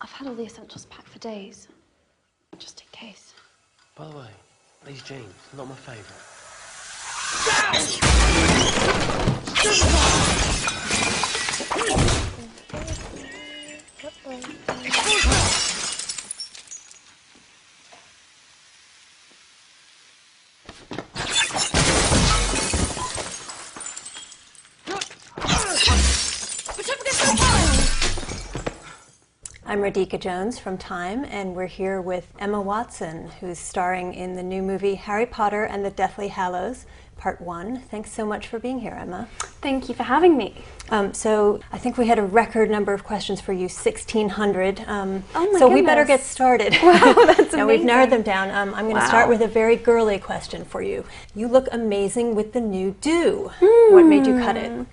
I've had all the essentials packed for days, just in case. By the way, these jeans, not my favourite. I'm Radhika Jones from Time, and we're here with Emma Watson, who's starring in the new movie Harry Potter and the Deathly Hallows, Part 1. Thanks so much for being here, Emma. Thank you for having me. So I think we had a record number of questions for you, 1,600. Oh my so goodness. We better get started. Wow, that's amazing. Now we've narrowed them down. I'm going to start with a very girly question for you. You look amazing with the new do. What made you cut it?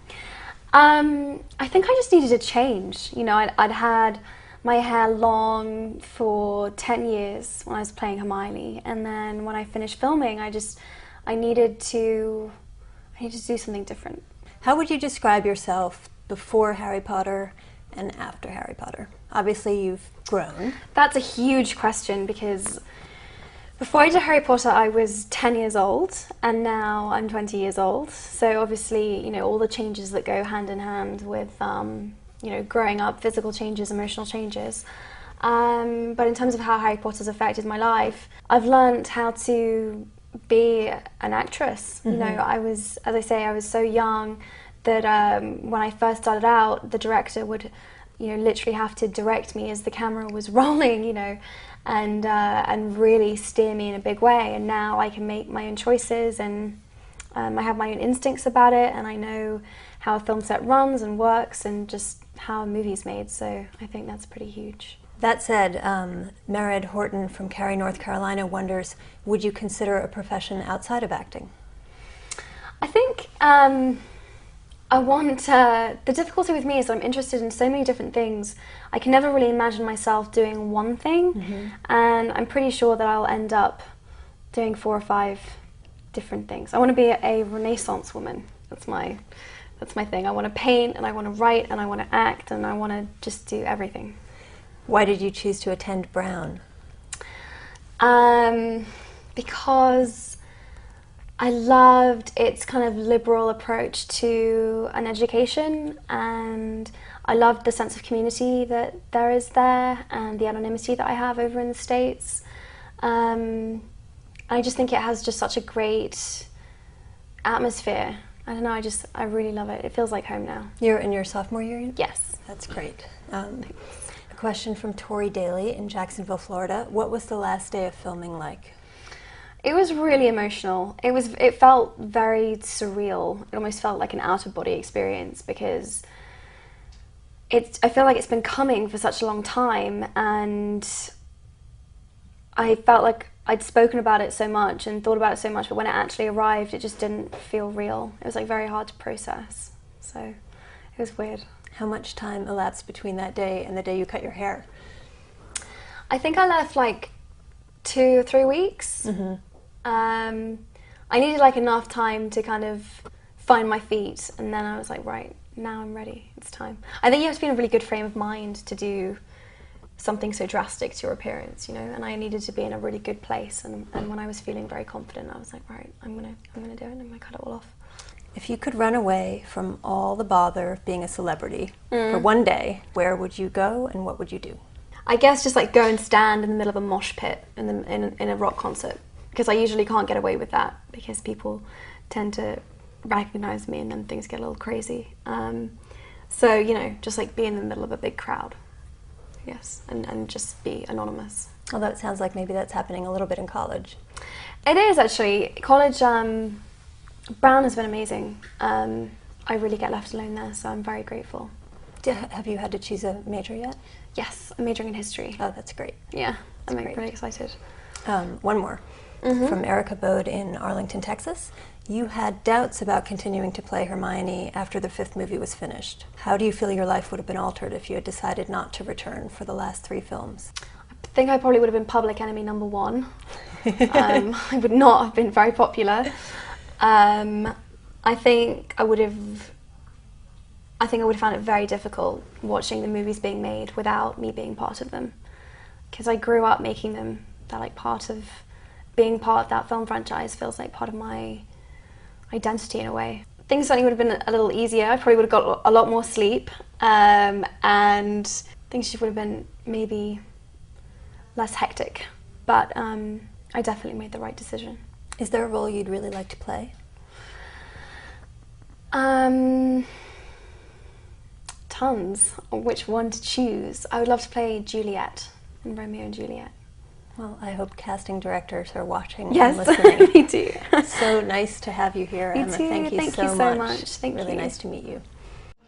I think I just needed a change. You know, I'd had my hair long for 10 years when I was playing Hermione, and then when I finished filming, I needed to do something different. How would you describe yourself before Harry Potter and after Harry Potter? Obviously, you've grown. That's a huge question, because before I did Harry Potter, I was 10 years old, and now I'm 20 years old. So obviously, you know, all the changes that go hand in hand with you know, growing up, physical changes, emotional changes. But in terms of how Harry Potter's affected my life, I've learned how to be an actress. You know, I was, as I say, I was so young that when I first started out, the director would, you know, literally have to direct me as the camera was rolling, you know, and really steer me in a big way. And now I can make my own choices, and I have my own instincts about it, and I know how a film set runs and works, and just how a movie's made. So I think that's pretty huge. That said, Mered Horton from Cary, North Carolina wonders, would you consider a profession outside of acting? I think I want, the difficulty with me is that I'm interested in so many different things. I can never really imagine myself doing one thing, and I'm pretty sure that I'll end up doing 4 or 5 different things. I want to be a Renaissance woman. That's my thing. I want to paint, and I want to write, and I want to act, and I want to just do everything. Why did you choose to attend Brown? Because I loved its kind of liberal approach to an education, and I loved the sense of community that there is there, and the anonymity that I have over in the States. I just think it has just such a great atmosphere. I don't know, I really love it. It feels like home now. You're in your sophomore year? Yes. That's great. A question from Tori Daly in Jacksonville, Florida. What was the last day of filming like? It was really emotional. It felt very surreal. It almost felt like an out-of-body experience, because I feel like it's been coming for such a long time, and I felt like I'd spoken about it so much and thought about it so much, but when it actually arrived, it just didn't feel real. It was like very hard to process. So it was weird. How much time elapsed between that day and the day you cut your hair? I think I left like 2 or 3 weeks. I needed like enough time to kind of find my feet, and then I was like, right, now I'm ready. It's time. I think you have to be in a really good frame of mind to do something so drastic to your appearance, you know, and I needed to be in a really good place, and when I was feeling very confident, I was like, right, I'm gonna do it, and I'm gonna cut it all off. If you could run away from all the bother of being a celebrity for one day, where would you go and what would you do? I guess just like go and stand in the middle of a mosh pit in a rock concert, because I usually can't get away with that, because people tend to recognize me and then things get a little crazy. So, you know, just like be in the middle of a big crowd. Yes, and just be anonymous. Although it sounds like maybe that's happening a little bit in college. It is, actually. College, Brown has been amazing. I really get left alone there, so I'm very grateful. Have you had to choose a major yet? Yes, I'm majoring in history. Oh, that's great. Yeah, I'm great. really excited. One more. From Erica Bode in Arlington, Texas. You had doubts about continuing to play Hermione after the 5th movie was finished. How do you feel your life would have been altered if you had decided not to return for the last 3 films? I think I probably would have been public enemy number 1. I would not have been very popular. I think I would have I think I would have found it very difficult watching the movies being made without me being part of them. Because I grew up making them. They're like part of, being part of that film franchise feels like part of my identity in a way. Things certainly would have been a little easier. I probably would have got a lot more sleep, and things just would have been maybe less hectic. But I definitely made the right decision. Is there a role you'd really like to play? Tons. Which one to choose? I would love to play Juliet in Romeo and Juliet. Well, I hope casting directors are watching Yes, and listening. me too. So nice to have you here, Me Emma. too. Thank you Thank so you so much. much. Thank really you. nice to meet you.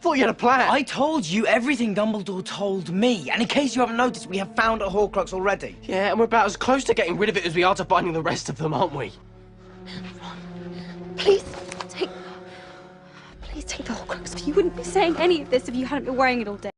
Thought you had a plan. I told you everything Dumbledore told me, and in case you haven't noticed, we have found a Horcrux already. Yeah, and we're about as close to getting rid of it as we are to finding the rest of them, aren't we? Please take the Horcrux. You wouldn't be saying any of this if you hadn't been wearing it all day.